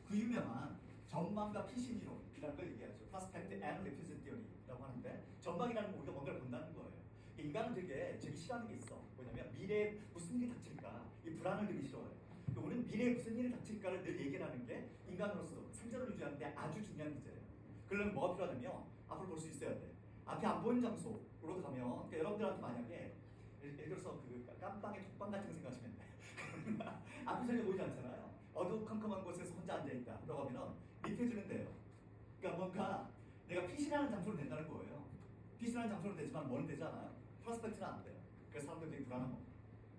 그 유명한 전망과 피신이론이라는 걸 얘기하죠. Prospect and Refuge Theory라고 하는데 전망이라는 건 우리가 뭔가를 본다는 거예요. 인간은 되게 싫어하는 게 있어. 뭐냐면 미래에 무슨 일이 닥칠까 이 불안을 되게 싫어해요. 우리는 미래에 무슨 일이 닥칠까를 늘 얘기하는 게 인간으로서 생존을 유지하는 데 아주 중요한 문제예요. 그러려면 뭐가 필요하냐면 앞을 볼 수 있어야 돼. 앞에 안 보이는 장소로 가면 그러니까 여러분들한테 만약에 예를 들어서 그 깜빵의 톡방 같은 거 생각하시면 돼. 앞이 전혀 보이지 않잖아요. 어두컴컴한 곳에서 혼자 앉아있다. 라고 하면 밑에주는 돼요. 그러니까 뭔가 내가 피신하는 장소로 된다는 거예요. 피신하는 장소로 되지만 뭐는 되지 않아요? 프로스펙트는 안 돼요. 그래서 사람들이 되게 불안한 겁니다.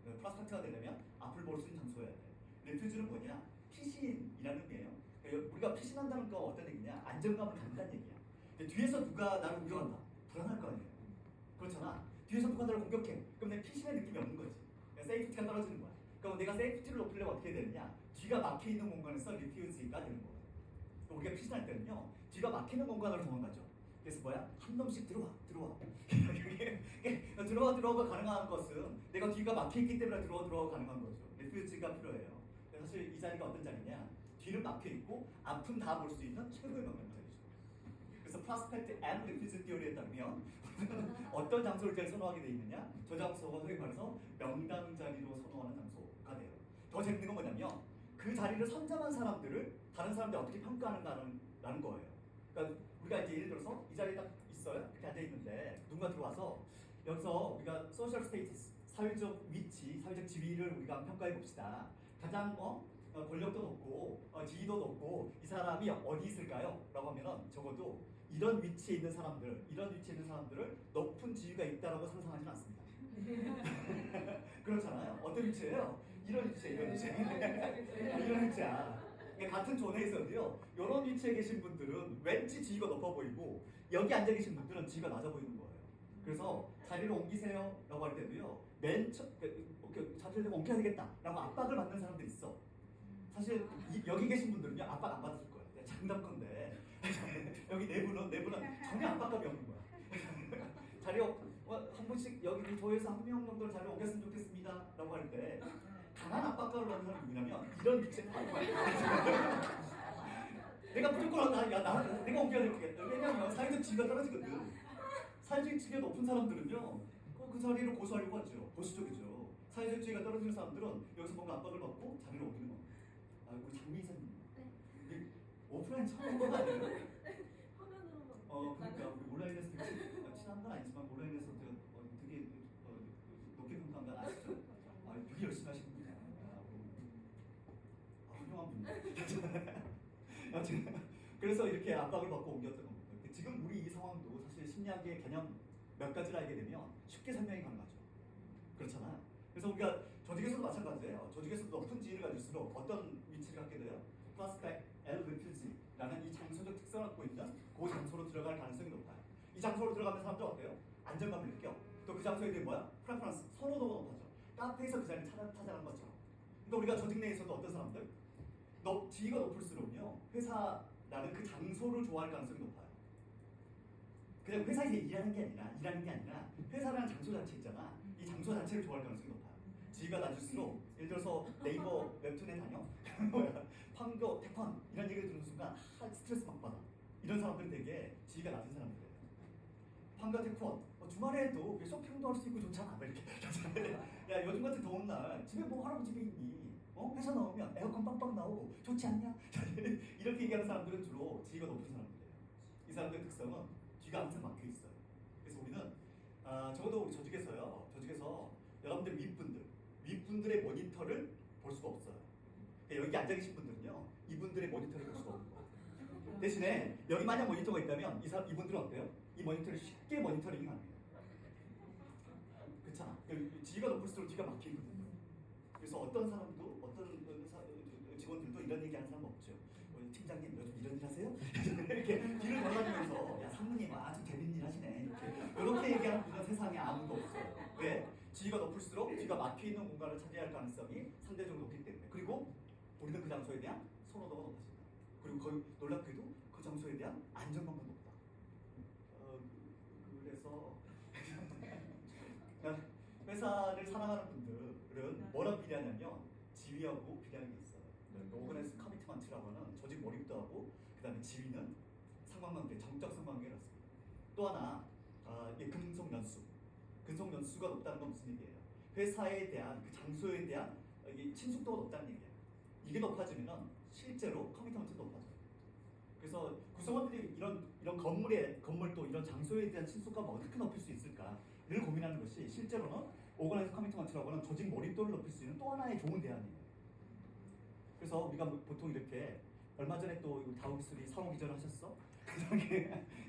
프로스펙트가 되려면 앞을 볼 수 있는 장소여야 돼. 리퓨즈는 뭐냐? 피신이라는 의미예요. 그러니까 우리가 피신한다는 건 어떤 얘기냐? 안정감을 갖는다는 얘기야. 근데 뒤에서 누가 나를 공격한다. 불안할 거 아니에요. 그렇잖아. 뒤에서 누가 나를 공격해. 그럼 내 피신의 느낌이 없는 거지. 세이프티가 떨어지는 거야. 그럼 내가 세이프티를 높이려면 어떻게 되느냐? 뒤가 막혀있는 공간에서 리퓨즈가 되는 거예요. 우리가 피신할 때는요, 뒤가 막히는 공간으로 도망가죠. 그래서 뭐야? 한 놈씩 들어와. 들어가 가능한 것은 내가 뒤가 막혀있기 때문에 들어가 가능한 거죠. 리퓨즈가 필요해요. 사실 이 자리가 어떤 자리냐? 뒤는 막혀있고 앞은 다 볼 수 있는 최고의 명령자리죠. 그래서 프로스펙트 앤 리퓨즈 티오리에 따르면 어떤 장소를 제일 선호하게 돼 있느냐? 저 장소가 소위 말해서 명당 자리로 선호하는 장소가 돼요. 더 재밌는 건 뭐냐면 그 자리를 선점한 사람들을 다른 사람들이 어떻게 평가하는가라는 거예요. 그러니까 우리가 이제 예를 들어서 이 자리에 딱 있어요. 이렇게 앉아 있는데 누군가 들어와서 여기서 우리가 소셜 스테이터스, 사회적 위치, 사회적 지위를 우리가 평가해 봅시다. 가장 권력도 높고 지위도 높고 이 사람이 어디 있을까요? 라고 하면은 적어도 이런 위치에 있는 사람들을 높은 지위가 있다라고 상상하지는 않습니다. 그렇잖아요. 어떤 위치예요? 이런 위치야. 이런 위치야. 같은 존에서도요. 이런 위치에 계신 분들은 왠지 지위가 높아 보이고 여기 앉아 계신 분들은 지위가 낮아 보이는 거예요. 그래서 자리를 옮기세요 라고 할 때도요. 자리를 좀 옮겨야 되겠다 라고 압박을 받는 사람들이 있어. 사실 여기 계신 분들은요. 압박 안 받으실 거예요. 장담컨대 여기 내부는 전혀 압박감이 없는 거야. 자리 한 분씩 여기 조에서 한 명 정도를 자리 옮겼으면 좋겠습니다 라고 할 때 강한 압박감을 받는 사람이 누구냐면 이런 위치에 내가 무조건 내가 옮겨야 되겠다. 왜냐면 사회적 지위가 떨어지거든. 사회적 지위가 높은 사람들은요 그 자리를 고수하려고 하죠. 보수적이죠. 사회적 지위가 떨어지는 사람들은 여기서 뭔가 압박을 받고 자리를 옮기는 겁니다. 우리 장미 이사님. 네. 오프라인 처음 본 거 아니에요? 화면으로만. 그러니까 우리 온라인에서 되게 친한 건 아니지만 온라인에서 되게 높게 평가한 건 아시죠? 되게 열심히 하시는 분이야. 훌륭한 분이야. 그래서 이렇게 압박을 받고 옮겼던 겁니다. 지금 우리 이 상황도 사실 심리학의 개념 몇 가지를 알게 되면 쉽게 설명이 가능하죠. 그렇잖아요. 그래서 우리가 조직에서도 마찬가지예요. 조직에서도 높은 지위를 가질수록 어떤 위치를 갖게 돼요? 프로스펙트 앤 리퓨지라는 이 장소적 특성을 갖고 있는 그 장소로 들어갈 가능성이 높아요. 이 장소로 들어가면 사람들 어때요? 안정감을 느껴. 또 그 장소에 대해 뭐야? 프레퍼런스, 선호도가 높아져. 카페에서 그 자리를 찾아가는 것처럼. 그러니까 우리가 조직 내에서도 어떤 사람들? 지위가 높을수록요. 회사라는 그 장소를 좋아할 가능성이 높아요. 그냥 회사에서 일하는 게 아니라 회사라는 장소 자체 있잖아. 이 장소 자체를 좋아할 가능성이 높아요. 지위가 낮을수록 예를 들어서 네이버 웹툰에 다녀 판교, 태권 이런 얘기를 듣는 순간 스트레스 막 받아. 이런 사람들은 되게 지위가 낮은 사람들이에요. 판교, 태권 주말에도 쇼핑도 할 수 있고 좋잖아. 이렇게 야 요즘 같은 더운 날 집에 뭐 하라고 집에 있니? 회사 나오면 에어컨 빵빵 나오고 좋지 않냐? 이렇게 얘기하는 사람들은 주로 지위가 높은 사람들이에요. 이 사람들의 특성은 뒤가 항상 막혀 있어요. 그래서 우리는 적어도 우리 조직에서 여러분들 윗분들의 모니터를 볼 수가 없어요. 여기 앉아 계신 분들은요, 이분들의 모니터를 볼 수가 없는 거예요. 대신에 여기 만약 모니터가 있다면 이분들은 어때요? 이 모니터를 쉽게 모니터링이 가능해요. 그렇잖아. 지위가 높을수록 뒤가 막히거든요. 그래서 어떤 사람도 직원들도 이런 얘기하는 사람 없죠. 팀장님 요즘 이런 일 하세요? 이렇게 뒤를 돌아다니면서 야 상무님 아주 재밌는 일 하시네 이렇게 얘기하는 분은 세상에 아무도 없어요. 왜? 지위가 높을수록 뒤가 막혀있는 공간을 차지할 가능성이 상대적으로 높기 때문에. 그리고 우리는 그 장소에 대한 선호도가 높아진다. 그리고 거의 놀랍게도 그 장소에 대한 안정감도 높다. 그래서 회사를 사랑하는 분들은 뭐랑 비례하냐면 지위하고 비례하는 게 있어요. 오거나이즈 커미트먼트라고 하는 조직 몰입도 하고 그다음에 지위는 상관관계, 정적 상관관계를 넣습니다. 또 하나 근속 연수. 근속 연수가 높다는 건 무슨 얘기예요? 회사에 대한 그 장소에 대한 이 친숙도가 높다는 얘기예요. 이게 높아지면 실제로 커미트먼트도 높아져요. 그래서 구성원들이 이런 건물 또 이런 장소에 대한 친숙감을 어떻게 높일 수 있을까를 고민하는 것이 실제로는 오거나이즈 커미트먼트라고 하는 조직 몰입도를 높일 수 있는 또 하나의 좋은 대안이에요. 그래서 우리가 보통 이렇게 얼마 전에 또 다우기술이 사업 이전을 하셨어?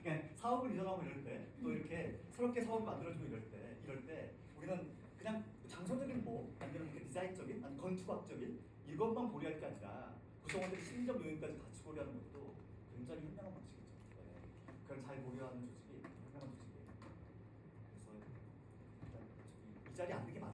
그냥 사업을 이전하고 이럴 때 또 이렇게 새롭게 사업을 만들어주고 이럴 때 우리는 그냥 장소적인 아니면 이렇게 디자인적인 아니 건축학적인 이것만 고려할 게 아니라 구성원들의 심리적 요인까지 같이 고려하는 것도 굉장히 현명한 방식이죠. 그걸 잘 고려하는 조직이 현명한 조직이에요. 그래서 일단 이 자리에 앉는 게 맞아요.